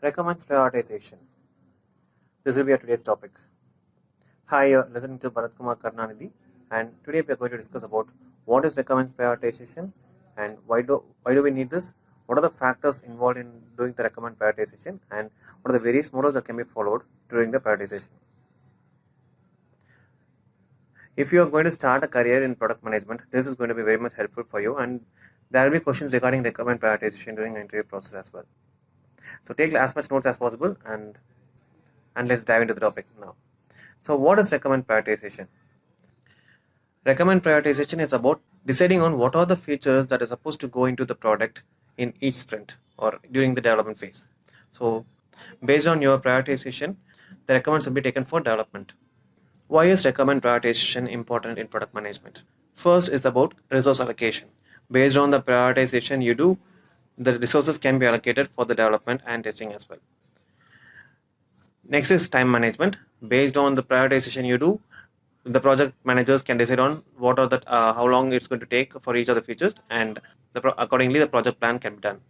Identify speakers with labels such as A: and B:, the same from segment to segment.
A: Requirements Prioritization. This will be today's topic. Hi, you're listening to Bharat Kumar Karnanidhi, and today we are going to discuss about what is requirements prioritization and why do we need this? What are the factors involved in doing the requirement prioritization, and what are the various models that can be followed during the prioritization? If you are going to start a career in product management, this is going to be very much helpful for you, and there will be questions regarding requirement prioritization during the interview process as well. So take as much notes as possible and let's dive into the topic now. So what is requirement prioritization? Requirement prioritization is about deciding on what are the features that are supposed to go into the product in each sprint or during the development phase. So based on your prioritization, the requirements will be taken for development. Why is requirement prioritization important in product management? First is about resource allocation. Based on the prioritization you do, the resources can be allocated for the development and testing as well. Next is time management. Based on the prioritization you do, the project managers can decide on what are the how long it's going to take for each of the features, and accordingly the project plan can be done.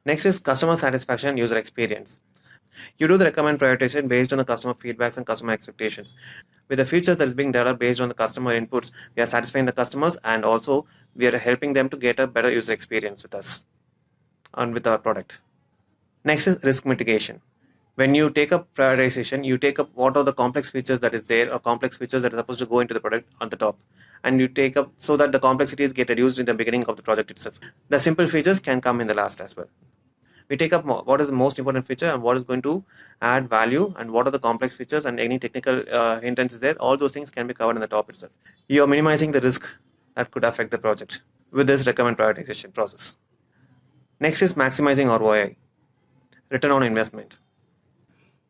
A: Next is customer satisfaction, user experience. You do the requirement prioritization based on the customer feedbacks and customer expectations. With the features that is being developed based on the customer inputs, we are satisfying the customers, and also we are helping them to get a better user experience with us and with our product. Next is risk mitigation. When you take up prioritization, you take up what are the complex features that is there or complex features that are supposed to go into the product on the top, and you take up so that the complexities get reduced in the beginning of the project itself. The simple features can come in the last as well. We take up what is the most important feature and what is going to add value, and what are the complex features and any technical intents is there. All those things can be covered in the top itself. You are minimizing the risk that could affect the project with this requirement prioritization process. Next is maximizing ROI, return on investment.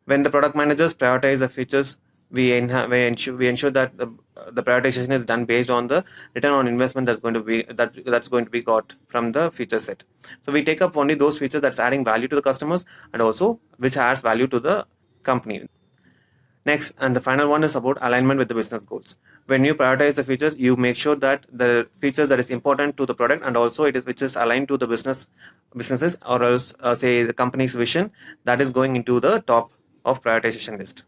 A: When the product managers prioritize the features, we ensure that the prioritization is done based on the return on investment that's going to be got from the feature set. So we take up only those features that's adding value to the customers and also which adds value to the company. Next, and the final one is about alignment with the business goals. When you prioritize the features, you make sure that the features that is important to the product and also which is aligned to the businesses or else say the company's vision, that is going into the top of prioritization list.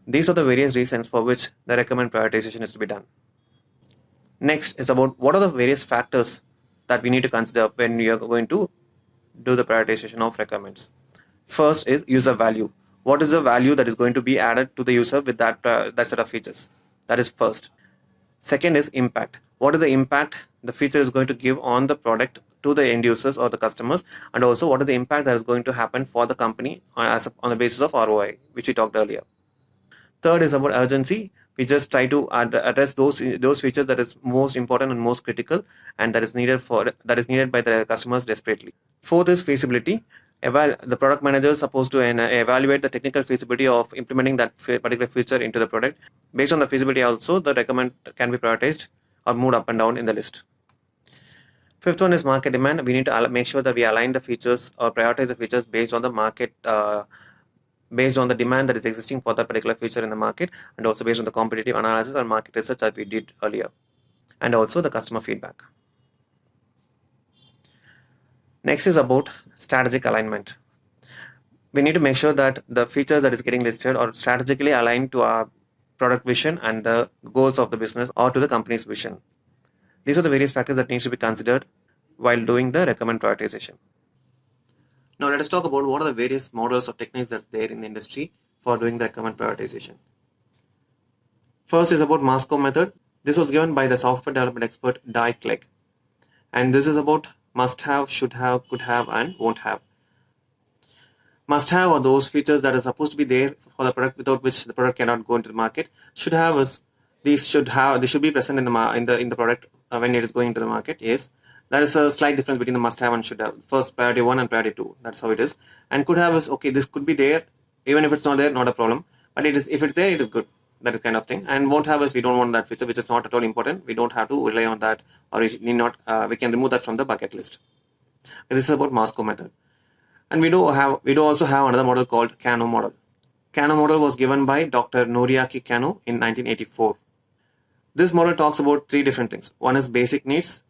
A: These are the various reasons for which the recommend prioritization is to be done. Next is about what are the various factors that we need to consider when we are going to do the prioritization of requirements. First is user value. What is the value that is going to be added to the user with that set of features? That is first. Second is impact. What is the impact the feature is going to give on the product to the end users or the customers, and also what is the impact that is going to happen for the company on the basis of ROI, which we talked earlier. Third is about urgency. We just try to address those features that is most important and most critical, and that is needed by the customers desperately. Fourth is feasibility. The product manager is supposed to evaluate the technical feasibility of implementing that particular feature into the product. Based on the feasibility also, the recommend can be prioritized or moved up and down in the list. Fifth one is market demand. We need to make sure that we align the features or prioritize the features based on the market, based on the demand that is existing for that particular feature in the market, and also based on the competitive analysis and market research that we did earlier, and also the customer feedback. Next is about strategic alignment. We need to make sure that the features that is getting listed are strategically aligned to our product vision and the goals of the business or to the company's vision. These are the various factors that need to be considered while doing the recommend prioritization. Now let us talk about what are the various models or techniques that's there in the industry for doing the recommend prioritization. First is about Moscow method. This was given by the software development expert Dai Clegg, and this is about must have, should have, could have, and won't have. Must have are those features that are supposed to be there for the product without which the product cannot go into the market. Should have is they should be present in the product when it is going into the market. Yes, there is a slight difference between the must have and should have. First priority 1 and priority 2. That's how it is. And could have is okay. This could be there, even if it's not there, not a problem. But if it's there, it is good. That is kind of thing. And won't have is we don't want that feature, which is not at all important. We don't have to rely on that, or we need not. We can remove that from the bucket list. This is about Moscow method. And we do also have another model called Kano model. Kano model was given by Dr. Noriaki Kano in 1984. This model talks about three different things. One is basic needs,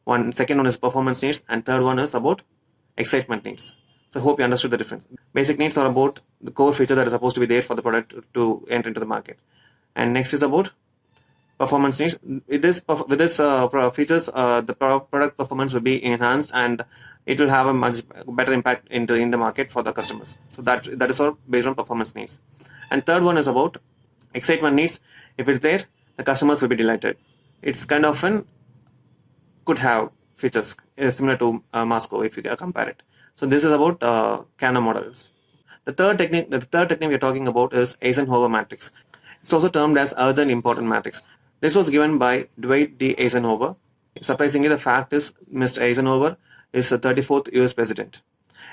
A: second one is performance needs, and third one is about excitement needs. So hope you understood the difference. Basic needs are about the core feature that is supposed to be there for the product to enter into the market. And next is about performance needs. With this features, the product performance will be enhanced, and it will have a much better impact in the market for the customers. So that is all based on performance needs. And third one is about excitement needs. If it's there, the customers will be delighted. It's kind of an could have features similar to Moscow if you compare it. So this is about Kano models. The third technique we're talking about is Eisenhower matrix. It's also termed as urgent important matrix. This was given by Dwight D. Eisenhower. Surprisingly, the fact is Mr. Eisenhower is the 34th US president.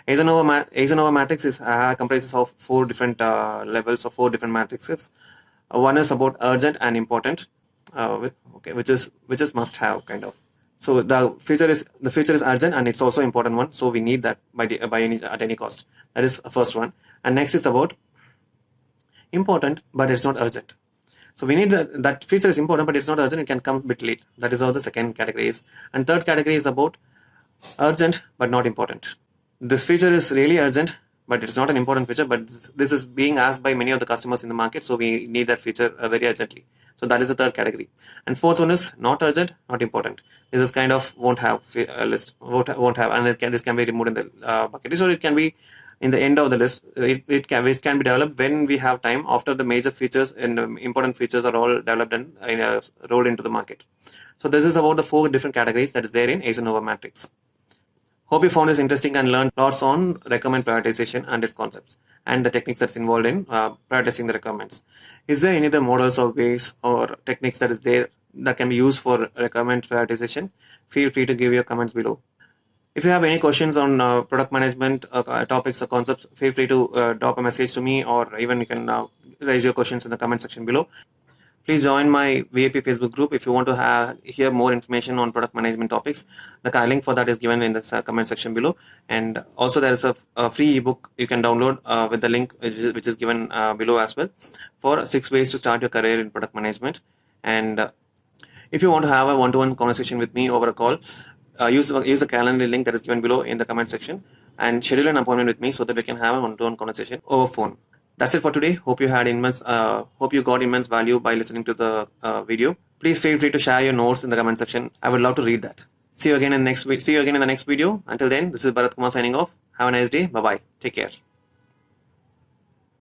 A: Eisenhower matrix comprises of 4 different levels of 4 different matrices. One is about urgent and important, which is must have kind of. So the feature is urgent and it's also important one. So we need that at any cost. That is the first one. And next is about important, but it's not urgent. So we need that feature is important, but it's not urgent. It can come a bit late. That is how the second category is. And third category is about urgent, but not important. This feature is really urgent, but it's not an important feature. But this is being asked by many of the customers in the market. So we need that feature very urgently. So that is the third category. And fourth one is not urgent, not important. This is kind of won't have a list, won't have, and this can be removed in the bucket. So it can be in the end of the list. It can be developed when we have time after the major features and important features are all developed and rolled into the market. So this is about the 4 different categories that is there in Eisenhower matrix. Hope you found this interesting and learned lots on requirement prioritization and its concepts and the techniques that's involved in prioritizing the requirements. Is there any other models or ways or techniques that is there that can be used for requirement prioritization? Feel free to give your comments below. If you have any questions on product management topics or concepts, feel free to drop a message to me, or even you can raise your questions in the comment section below. Please join my VIP Facebook group if you want to hear more information on product management topics. The link for that is given in the comment section below. And also there is a free ebook you can download with the link which is given below as well, for 6 ways to start your career in product management. And if you want to have a one-to-one conversation with me over a call, use the calendar link that is given below in the comment section and schedule an appointment with me so that we can have a one-to-one conversation over phone. That's it for today. Hope you got immense value by listening to the video. Please feel free to share your notes in the comment section. I would love to read that. See you again in the next video. Until then, this is Bharat Kumar signing off. Have a nice day. Bye bye. Take care.